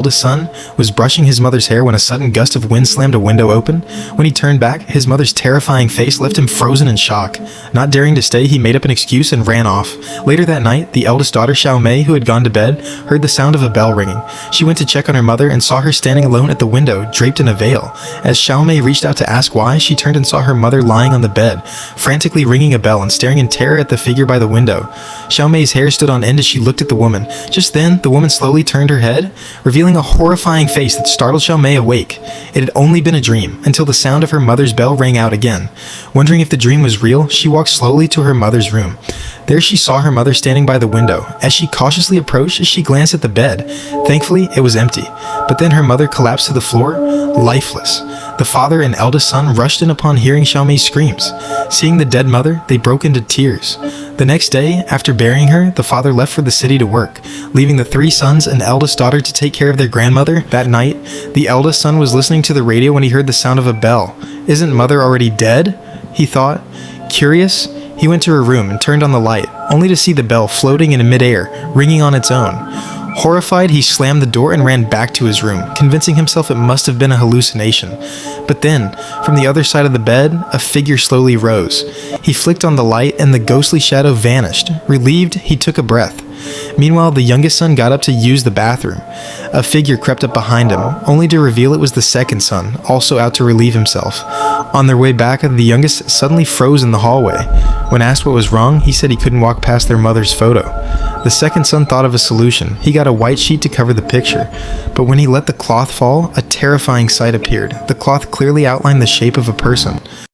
Eldest son was brushing his mother's hair when a sudden gust of wind slammed a window open. When he turned back, his mother's terrifying face left him frozen in shock. Not daring to stay, he made up an excuse and ran off. Later that night, the eldest daughter, Xiao Mei, who had gone to bed, heard the sound of a bell ringing. She went to check on her mother and saw her standing alone at the window, draped in a veil. As Xiao Mei reached out to ask why, she turned and saw her mother lying on the bed, frantically ringing a bell and staring in terror at the figure by the window. Xiao Mei's hair stood on end as she looked at the woman. Just then, the woman slowly turned her head, revealing a horrifying face that startled Xiao Mei awake. It had only been a dream, until the sound of her mother's bell rang out again. Wondering if the dream was real, she walked slowly to her mother's room. There she saw her mother standing by the window. As she cautiously approached, she glanced at the bed. Thankfully, it was empty. But then her mother collapsed to the floor, lifeless. The father and eldest son rushed in upon hearing Xiao Mei's screams. Seeing the dead mother, they broke into tears. The next day, after burying her, the father left for the city to work, leaving the three sons and eldest daughter to take care of their grandmother. That night, the eldest son was listening to the radio when he heard the sound of a bell. "Isn't mother already dead?" he thought. Curious, he went to her room and turned on the light, only to see the bell floating in midair, ringing on its own. Horrified, he slammed the door and ran back to his room, convincing himself it must have been a hallucination. But then, from the other side of the bed, a figure slowly rose. He flicked on the light and the ghostly shadow vanished. Relieved, he took a breath. Meanwhile, the youngest son got up to use the bathroom. A figure crept up behind him, only to reveal it was the second son, also out to relieve himself. On their way back, the youngest suddenly froze in the hallway. When asked what was wrong, he said he couldn't walk past their mother's photo. The second son thought of a solution. He got a white sheet to cover the picture. But when he let the cloth fall, a terrifying sight appeared. The cloth clearly outlined the shape of a person.